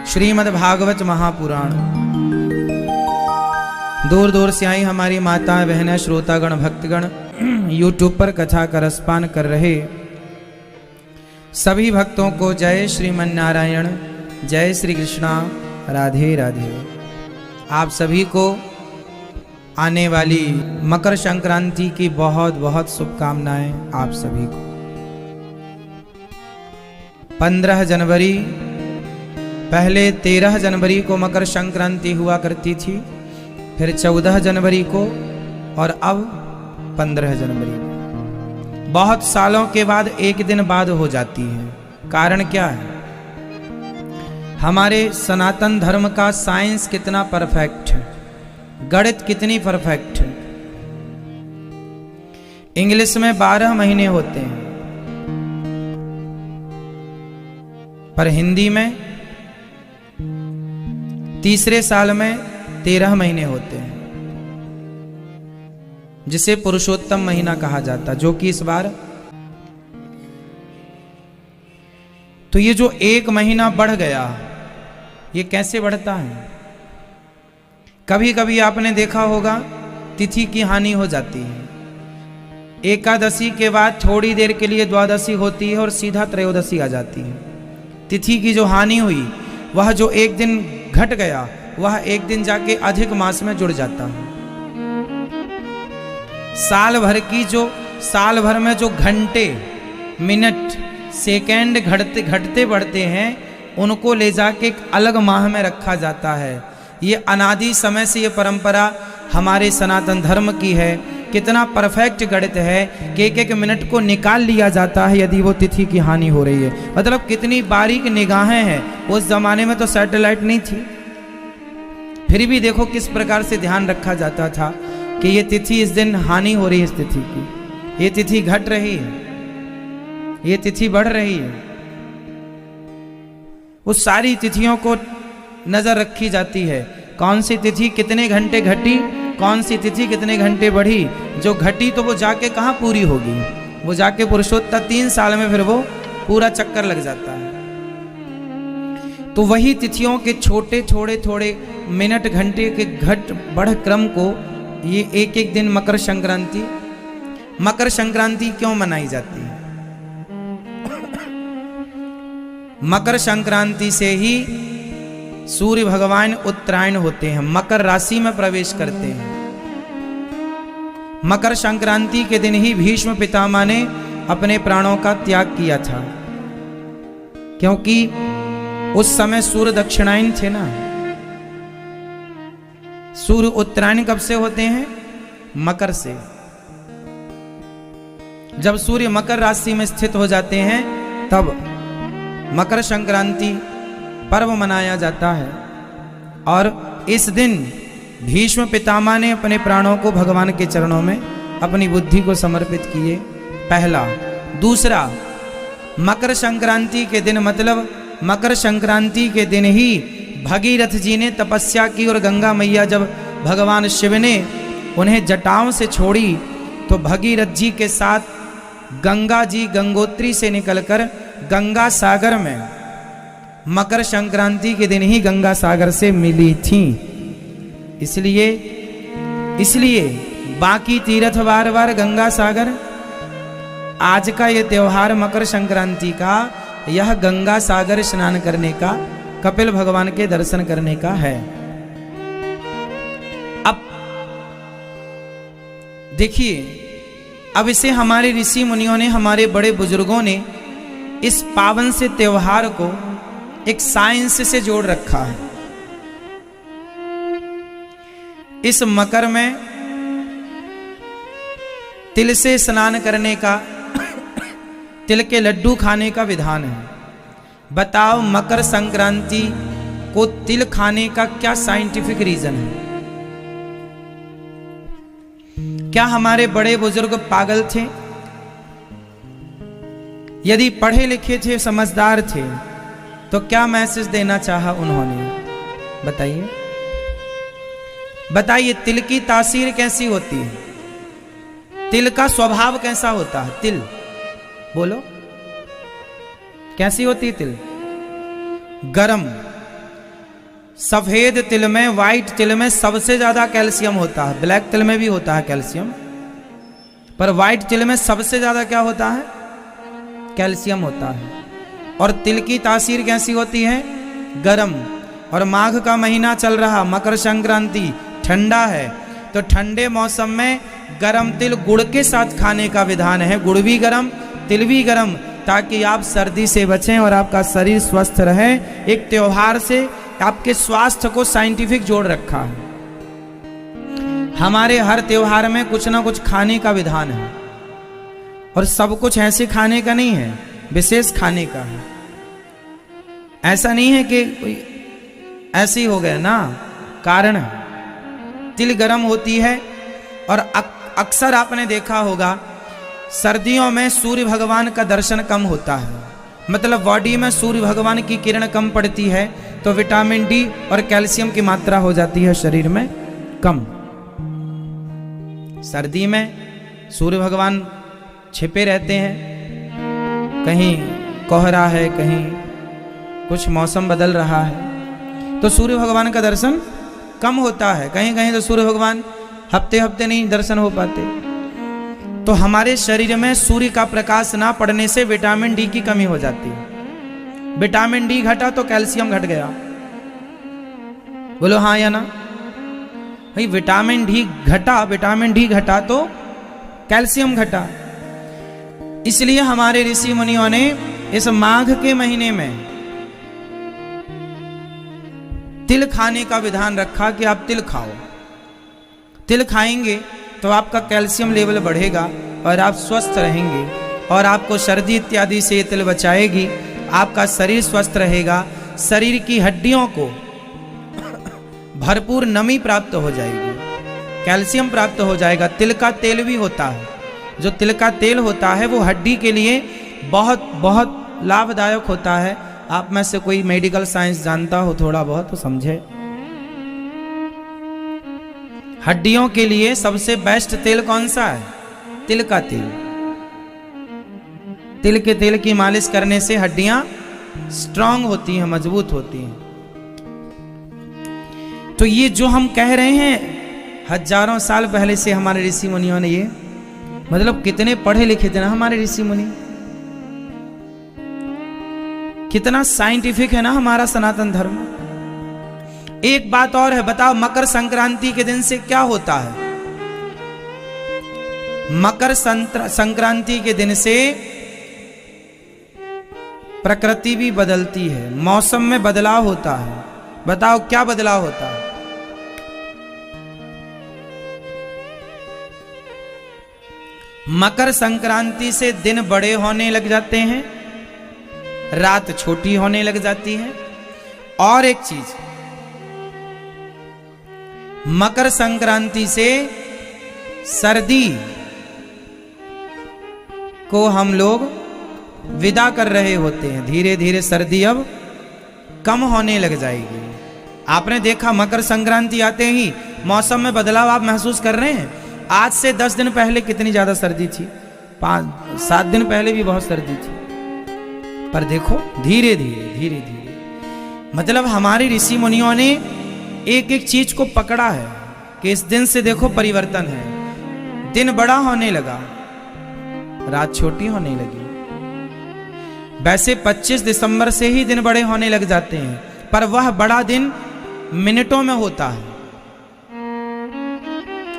श्रीमद् भागवत महापुराण। दूर दूर से आई हमारी माताएं बहनें श्रोतागण भक्तगण यूट्यूब पर कथा का रसपान कर रहे सभी भक्तों को जय श्रीमन नारायण, जय श्री कृष्णा, राधे राधे। आप सभी को आने वाली मकर संक्रांति की बहुत बहुत शुभकामनाएं। आप सभी को 15 जनवरी, पहले 13 जनवरी को मकर संक्रांति हुआ करती थी, फिर 14 जनवरी को और अब 15 जनवरी को। बहुत सालों के बाद एक दिन बाद हो जाती है। कारण क्या है? हमारे सनातन धर्म का साइंस कितना परफेक्ट है, गणित कितनी परफेक्ट है। इंग्लिश में 12 महीने होते हैं, पर हिंदी में तीसरे साल में 13 महीने होते हैं, जिसे पुरुषोत्तम महीना कहा जाता, जो कि इस बार तो ये जो एक महीना बढ़ गया, ये कैसे बढ़ता है? कभी कभी आपने देखा होगा तिथि की हानि हो जाती है। एकादशी के बाद थोड़ी देर के लिए द्वादशी होती है और सीधा त्रयोदशी आ जाती है। तिथि की जो हानि हुई, वह जो एक दिन घट गया, वह एक दिन जाके अधिक मास में जुड़ जाता है। साल भर में जो घंटे, मिनट, सेकंड घटते बढ़ते हैं, उनको ले जाके एक अलग माह में रखा जाता है। ये अनादि समय से ये परंपरा हमारे सनातन धर्म की है। कितना परफेक्ट गणित है कि एक एक मिनट को निकाल लिया जाता है यदि वो तिथि की हानि हो रही है। मतलब कितनी बारीक निगाहें हैं। उस जमाने में तो सैटेलाइट नहीं थी, फिर भी देखो किस प्रकार से ध्यान रखा जाता था कि ये तिथि इस दिन हानि हो रही है, इस तिथि की, ये तिथि घट रही है, ये तिथि बढ़ रही है। उस सारी तिथियों को नजर रखी जाती है। कौन सी तिथि कितने घंटे घटी, कौन सी तिथि कितने घंटे बढ़ी। जो घटी तो वो जाके कहाँ पूरी होगी, वो जाके पुरुषोत्तम 3 साल में फिर वो पूरा चक्कर लग जाता है। तो वही तिथियों के छोटे थोड़े मिनट घंटे के घट बढ़ क्रम को ये एक एक दिन मकर संक्रांति क्यों मनाई जाती है? मकर संक्रांति से ही सूर्य भगवान उत्तरायण होते हैं, मकर राशि में प्रवेश करते हैं। मकर संक्रांति के दिन ही भीष्म पितामह ने अपने प्राणों का त्याग किया था, क्योंकि उस समय सूर्य दक्षिणायन थे ना। सूर्य उत्तरायण कब से होते हैं? मकर से। जब सूर्य मकर राशि में स्थित हो जाते हैं तब मकर संक्रांति पर्व मनाया जाता है। और इस दिन भीष्म पितामह ने अपने प्राणों को भगवान के चरणों में अपनी बुद्धि को समर्पित किए, पहला। दूसरा, मकर संक्रांति के दिन, मतलब मकर संक्रांति के दिन ही भगीरथ जी ने तपस्या की और गंगा मैया जब भगवान शिव ने उन्हें जटाओं से छोड़ी तो भगीरथ जी के साथ गंगा जी गंगोत्री से निकलकर गंगा सागर में मकर संक्रांति के दिन ही गंगा सागर से मिली थी। इसलिए बाकी तीर्थ बार बार गंगा सागर, आज का ये त्योहार मकर संक्रांति का, यह गंगा सागर स्नान करने का, कपिल भगवान के दर्शन करने का है। अब देखिए, अब इसे हमारे ऋषि मुनियों ने, हमारे बड़े बुजुर्गों ने इस पावन से त्योहार को एक साइंस से जोड़ रखा है। इस मकर में तिल से स्नान करने का, तिल के लड्डू खाने का विधान है। बताओ, मकर संक्रांति को तिल खाने का क्या साइंटिफिक रीजन है? क्या हमारे बड़े बुजुर्ग पागल थे? यदि पढ़े लिखे थे, समझदार थे, तो क्या मैसेज देना चाहा उन्होंने? बताइए तिल की तासीर कैसी होती है? तिल का स्वभाव कैसा होता है? तिल बोलो, कैसी होती है तिल? गरम, सफेद तिल में, व्हाइट तिल में सबसे ज्यादा कैल्शियम होता है। ब्लैक तिल में भी होता है कैल्शियम, पर व्हाइट तिल में सबसे ज्यादा क्या होता है? कैल्शियम होता है। और तिल की तासीर कैसी होती है? गरम। और माघ का महीना चल रहा, मकर संक्रांति, ठंडा है, तो ठंडे मौसम में गरम तिल गुड़ के साथ खाने का विधान है। गुड़ भी गरम, तिल भी गरम, ताकि आप सर्दी से बचें और आपका शरीर स्वस्थ रहे। एक त्योहार से आपके स्वास्थ्य को साइंटिफिक जोड़ रखा है। हमारे हर त्योहार में कुछ ना कुछ खाने का विधान है, और सब कुछ ऐसे खाने का नहीं है, विशेष खाने का है। ऐसा नहीं है कि ऐसे ही हो गए ना, कारण है। तिल गरम होती है, और अक्सर आपने देखा होगा सर्दियों में सूर्य भगवान का दर्शन कम होता है, मतलब बॉडी में सूर्य भगवान की किरण कम पड़ती है, तो विटामिन डी और कैल्शियम की मात्रा हो जाती है शरीर में कम। सर्दी में सूर्य भगवान छिपे रहते हैं, कहीं कोहरा है, कहीं कुछ मौसम बदल रहा है, तो सूर्य भगवान का दर्शन कम होता है। कहीं कहीं तो सूर्य भगवान हफ्ते हफ्ते नहीं दर्शन हो पाते। तो हमारे शरीर में सूर्य का प्रकाश ना पड़ने से विटामिन डी की कमी हो जाती है। विटामिन डी घटा तो कैल्शियम घट गया। बोलो हाँ या ना? भाई विटामिन डी घटा तो कैल्शियम घटा। इसलिए हमारे ऋषि मुनियों ने इस माघ के महीने में तिल खाने का विधान रखा कि आप तिल खाओ। तिल खाएंगे तो आपका कैल्शियम लेवल बढ़ेगा और आप स्वस्थ रहेंगे, और आपको सर्दी इत्यादि से तिल बचाएगी। आपका शरीर स्वस्थ रहेगा, शरीर की हड्डियों को भरपूर नमी प्राप्त हो जाएगी, कैल्शियम प्राप्त हो जाएगा। तिल का तेल भी होता है, जो तिल का तेल होता है वो हड्डी के लिए बहुत बहुत लाभदायक होता है। आप में से कोई मेडिकल साइंस जानता हो थोड़ा बहुत तो समझे। हड्डियों के लिए सबसे बेस्ट तेल कौन सा है? तिल का तेल। तिल के तेल की मालिश करने से हड्डियां स्ट्रांग होती हैं, मजबूत होती हैं। तो ये जो हम कह रहे हैं हजारों साल पहले से हमारे ऋषि मुनियों ने, ये मतलब कितने पढ़े लिखे थे ना हमारे ऋषि मुनि, कितना साइंटिफिक है ना हमारा सनातन धर्म। एक बात और है, बताओ मकर संक्रांति के दिन से क्या होता है? मकर संक्रांति के दिन से प्रकृति भी बदलती है, मौसम में बदलाव होता है। बताओ क्या बदलाव होता है? मकर संक्रांति से दिन बड़े होने लग जाते हैं, रात छोटी होने लग जाती है। और एक चीज, मकर संक्रांति से सर्दी को हम लोग विदा कर रहे होते हैं। धीरे धीरे सर्दी अब कम होने लग जाएगी। आपने देखा मकर संक्रांति आते ही मौसम में बदलाव आप महसूस कर रहे हैं। आज से 10 दिन पहले कितनी ज्यादा सर्दी थी, 5-7 दिन पहले भी बहुत सर्दी थी, पर देखो धीरे धीरे मतलब हमारे ऋषि मुनियों ने एक एक चीज को पकड़ा है कि इस दिन से देखो परिवर्तन है। दिन बड़ा होने लगा, रात छोटी होने लगी। वैसे 25 दिसंबर से ही दिन बड़े होने लग जाते हैं, पर वह बड़ा दिन मिनटों में होता है।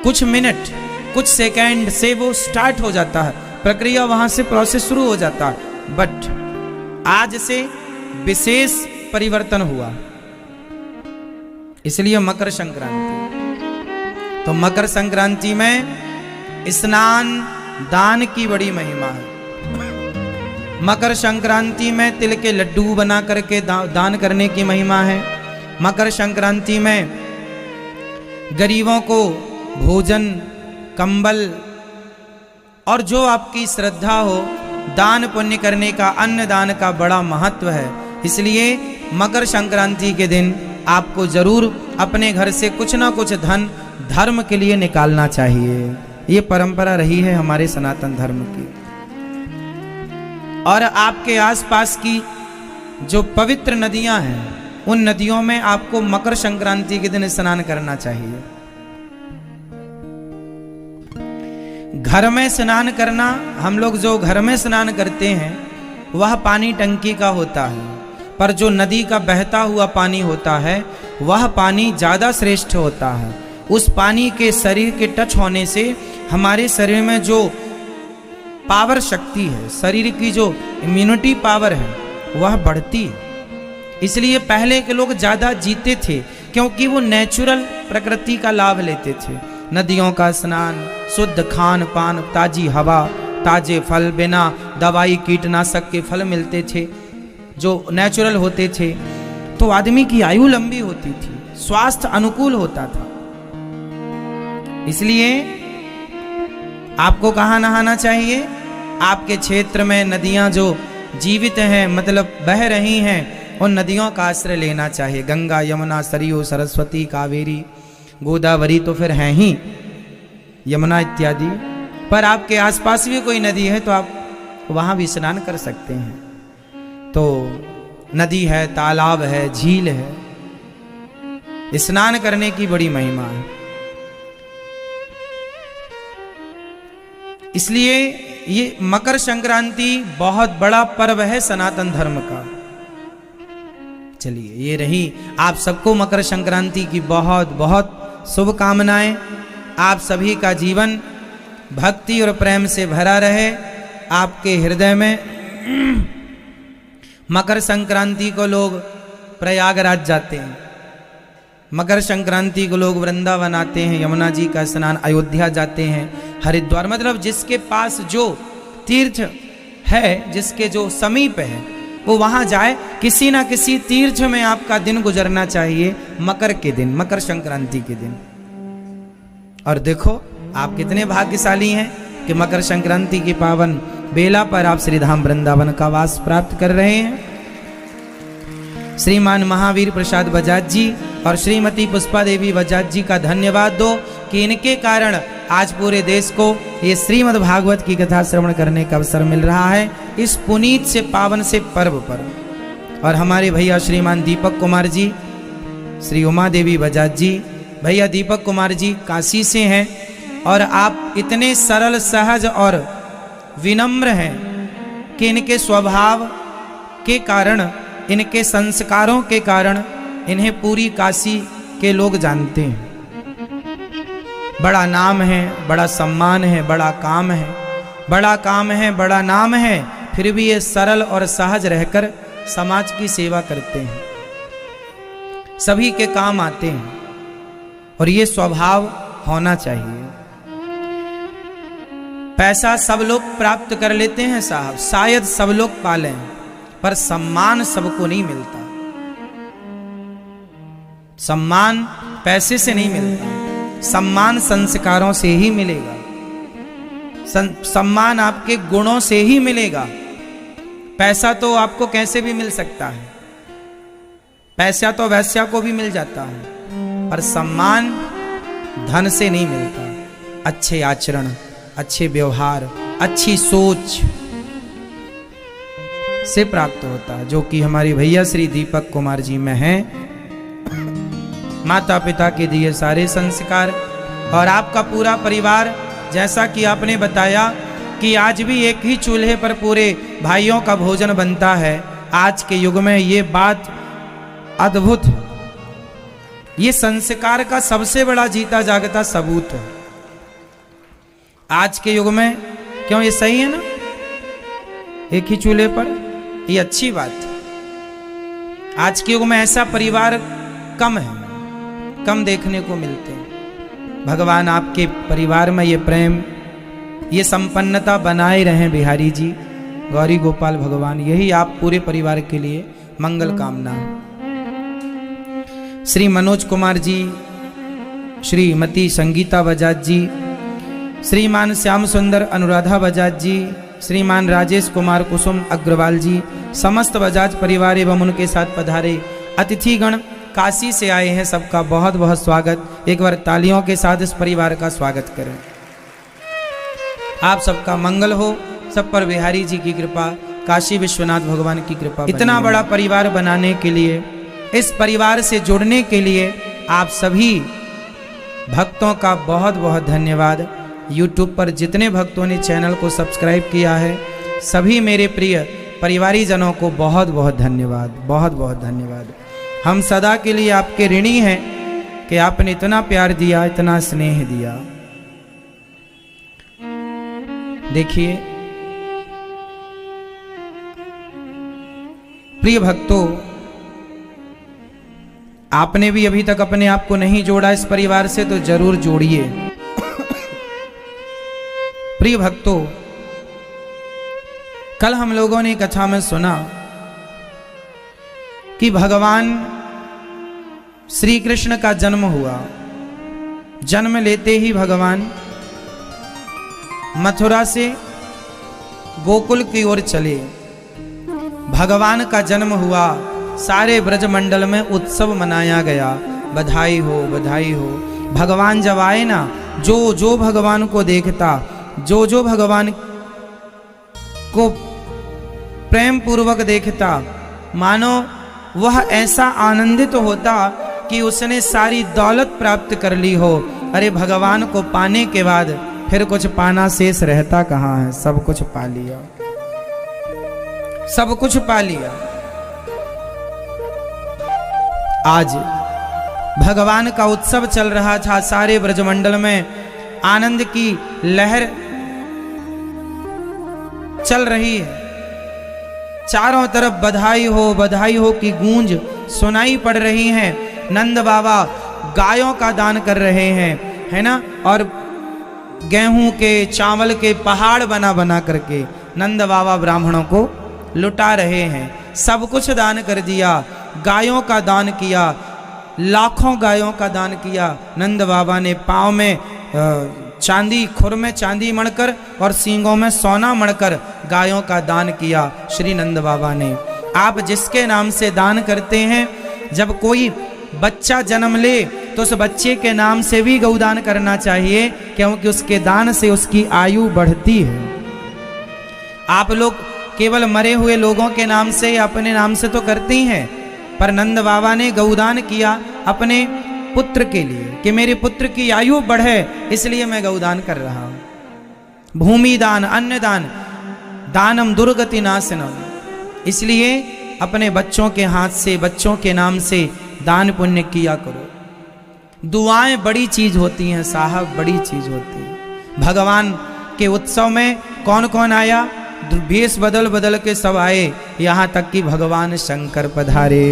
कुछ मिनट, कुछ सेकंड से वो स्टार्ट हो जाता है, प्रक्रिया वहां से प्रोसेस शुरू हो जाता है। बट आज से विशेष परिवर्तन हुआ, इसलिए मकर संक्रांति। तो मकर संक्रांति में स्नान दान की बड़ी महिमा है। मकर संक्रांति में तिल के लड्डू बना करके दान करने की महिमा है। मकर संक्रांति में गरीबों को भोजन, कंबल और जो आपकी श्रद्धा हो दान पुण्य करने का, अन्न दान का बड़ा महत्व है। इसलिए मकर संक्रांति के दिन आपको जरूर अपने घर से कुछ ना कुछ धन धर्म के लिए निकालना चाहिए। ये परंपरा रही है हमारे सनातन धर्म की। और आपके आसपास की जो पवित्र नदियां हैं उन नदियों में आपको मकर संक्रांति के दिन स्नान करना चाहिए। घर में स्नान करना, हम लोग जो घर में स्नान करते हैं वह पानी टंकी का होता है, पर जो नदी का बहता हुआ पानी होता है वह पानी ज़्यादा श्रेष्ठ होता है। उस पानी के शरीर के टच होने से हमारे शरीर में जो पावर शक्ति है, शरीर की जो इम्यूनिटी पावर है वह बढ़ती है। इसलिए पहले के लोग ज़्यादा जीते थे, क्योंकि वो नेचुरल प्रकृति का लाभ लेते थे। नदियों का स्नान, शुद्ध खान पान, ताजी हवा, ताजे फल, बिना दवाई कीटनाशक के फल मिलते थे जो नेचुरल होते थे, तो आदमी की आयु लंबी होती थी, स्वास्थ्य अनुकूल होता था। इसलिए आपको कहाँ नहाना चाहिए? आपके क्षेत्र में नदियां जो जीवित हैं, मतलब बह रही हैं, उन नदियों का आश्रय लेना चाहिए। गंगा, यमुना, सरयू, सरस्वती, कावेरी, गोदावरी तो फिर हैं ही, यमुना इत्यादि। पर आपके आसपास भी कोई नदी है तो आप वहाँ भी स्नान कर सकते हैं। तो नदी है, तालाब है, झील है, स्नान करने की बड़ी महिमा है। इसलिए ये मकर संक्रांति बहुत बड़ा पर्व है सनातन धर्म का। चलिए, ये रही आप सबको मकर संक्रांति की बहुत बहुत शुभकामनाएं। आप सभी का जीवन भक्ति और प्रेम से भरा रहे। आपके हृदय में मकर संक्रांति को लोग प्रयागराज जाते हैं, मकर संक्रांति को लोग वृंदावन आते हैं, यमुना जी का स्नान, अयोध्या जाते हैं, हरिद्वार, मतलब जिसके पास जो तीर्थ है, जिसके जो समीप है, वो वहाँ जाए। किसी ना किसी तीर्थ में आपका दिन गुजरना चाहिए मकर के दिन, मकर संक्रांति के दिन। और देखो आप कितने भाग्यशाली हैं कि मकर संक्रांति की पावन बेला पर आप श्रीधाम वृंदावन का वास प्राप्त कर रहे हैं। श्रीमान महावीर प्रसाद बजाज जी और श्रीमती पुष्पा देवी बजाज जी का धन्यवाद दो कि इनके कारण आज पूरे देश को ये श्रीमद् भागवत की कथा श्रवण करने का अवसर मिल रहा है इस पुनीत से पावन से पर्व पर। और हमारे भैया श्रीमान दीपक कुमार जी, श्री उमा देवी बजाज जी, भैया दीपक कुमार जी काशी से हैं, और आप इतने सरल, सहज और विनम्र हैं कि इनके स्वभाव के कारण, इनके संस्कारों के कारण इन्हें पूरी काशी के लोग जानते हैं। बड़ा नाम है, बड़ा सम्मान है, बड़ा काम है, बड़ा काम है, बड़ा नाम है, फिर भी ये सरल और सहज रहकर समाज की सेवा करते हैं, सभी के काम आते हैं, और ये स्वभाव होना चाहिए। पैसा सब लोग प्राप्त कर लेते हैं साहब, शायद सब लोग पालें, पर सम्मान सबको नहीं मिलता। सम्मान पैसे से नहीं मिलता, सम्मान संस्कारों से ही मिलेगा, सम्मान आपके गुणों से ही मिलेगा। पैसा तो आपको कैसे भी मिल सकता है, पैसा तो वैश्या को भी मिल जाता है, पर सम्मान धन से नहीं मिलता। अच्छे आचरण, अच्छे व्यवहार, अच्छी सोच से प्राप्त होता है, जो कि हमारे भैया श्री दीपक कुमार जी में है। माता पिता के दिए सारे संस्कार और आपका पूरा परिवार, जैसा कि आपने बताया कि आज भी एक ही चूल्हे पर पूरे भाइयों का भोजन बनता है। आज के युग में ये बात अद्भुत है, ये संस्कार का सबसे बड़ा जीता जागता सबूत है आज के युग में। क्यों, ये सही है ना, एक ही चूल्हे पर, ये अच्छी बात है। आज के युग में ऐसा परिवार कम है, कम देखने को मिलते हैं। भगवान आपके परिवार में ये प्रेम, ये संपन्नता बनाए रहें बिहारी जी, गौरी गोपाल भगवान, यही आप पूरे परिवार के लिए मंगल कामना है। श्री मनोज कुमार जी, श्रीमती संगीता बजाज जी, श्रीमान श्याम सुंदर अनुराधा बजाज जी, श्रीमान राजेश कुमार कुसुम अग्रवाल जी, समस्त बजाज परिवार एवं उनके साथ पधारे अतिथिगण काशी से आए हैं, सबका बहुत बहुत स्वागत। एक बार तालियों के साथ इस परिवार का स्वागत करें। आप सबका मंगल हो, सब पर बिहारी जी की कृपा, काशी विश्वनाथ भगवान की कृपा। इतना बड़ा परिवार बनाने के लिए इस परिवार से जुड़ने के लिए आप सभी भक्तों का बहुत बहुत धन्यवाद। YouTube पर जितने भक्तों ने चैनल को सब्सक्राइब किया है, सभी मेरे प्रिय परिवारी जनों को बहुत बहुत धन्यवाद, बहुत बहुत धन्यवाद। हम सदा के लिए आपके ऋणी हैं कि आपने इतना प्यार दिया, इतना स्नेह दिया। देखिए प्रिय भक्तों, आपने भी अभी तक अपने आप को नहीं जोड़ा इस परिवार से, तो जरूर जोड़िए। प्रिय भक्तों, कल हम लोगों ने कथा में सुना कि भगवान श्री कृष्ण का जन्म हुआ। जन्म लेते ही भगवान मथुरा से गोकुल की ओर चले। भगवान का जन्म हुआ, सारे ब्रजमंडल में उत्सव मनाया गया। बधाई हो, बधाई हो। भगवान जब आए ना, जो जो भगवान को देखता, जो जो भगवान को प्रेम पूर्वक देखता, मानो वह ऐसा आनंदित होता कि उसने सारी दौलत प्राप्त कर ली हो। अरे भगवान को पाने के बाद फिर कुछ पाना शेष रहता कहाँ है? सब कुछ पा लिया, सब कुछ पा लिया। आज भगवान का उत्सव चल रहा था, सारे ब्रजमंडल में आनंद की लहर चल रही है। चारों तरफ बधाई हो की गूंज सुनाई पड़ रही है। नंद बाबा गायों का दान कर रहे हैं, है ना, और गेहूं के चावल के पहाड़ बना बना करके नंद बाबा ब्राह्मणों को लुटा रहे हैं। सब कुछ दान कर दिया, गायों का दान किया, लाखों गायों का दान किया। नंद बाबा ने पाँव में चांदी, खुर में चांदी मढ़कर और सींगों में सोना मढ़कर गायों का दान किया श्री नंद बाबा ने। आप जिसके नाम से दान करते हैं, जब कोई बच्चा जन्म ले तो उस बच्चे के नाम से भी गौदान करना चाहिए, क्योंकि उसके दान से उसकी आयु बढ़ती है। आप लोग केवल मरे हुए लोगों के नाम से या अपने नाम से तो करते ही हैं, पर नंद बाबा ने गौदान किया अपने पुत्र के लिए कि मेरे पुत्र की आयु बढ़े, इसलिए मैं गौदान कर रहा हूं। भूमि दान, अन्न दान, दानम दुर्गति नाशनम। इसलिए अपने बच्चों के हाथ से, बच्चों के नाम से दान पुण्य किया करो। दुआएं बड़ी चीज होती हैं साहब, बड़ी चीज होती है। भगवान के उत्सव में कौन कौन आया? भेष बदल बदल के सब आए, यहाँ तक कि भगवान शंकर पधारे।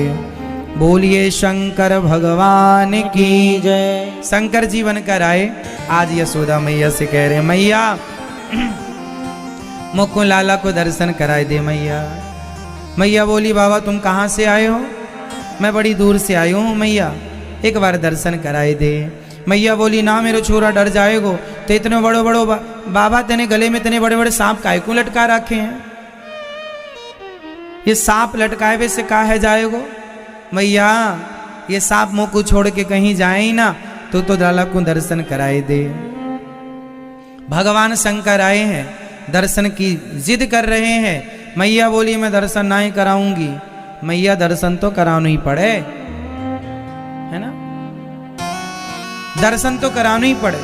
बोलिए शंकर भगवान की जय। शंकर जी बनकर आए। आज यशोदा मैया से कह रहे, मैया मुकुंद लाला को दर्शन कराए दे मैया। मैया बोली, बाबा तुम कहाँ से आए हो? मैं बड़ी दूर से आई हूँ मैया, एक बार दर्शन कराए दे। मैया बोली, ना मेरे छोरा डर जाएगो, तो इतने बड़ो बड़ो बाबा तेने गले में इतने बड़े बड़े सांप काहे को लटका रखे हैं? ये सांप लटकाए वे से काहे जाएगो? मैया ये सांप मुंह को छोड़ के कहीं जाए ही ना, तो लाला को दर्शन कराए दे। भगवान शंकर आए हैं, दर्शन की जिद कर रहे हैं। मैया बोली, मैं दर्शन नहीं कराऊंगी। मैया दर्शन तो कराना ही पड़े, है ना, दर्शन तो कराना ही पड़े।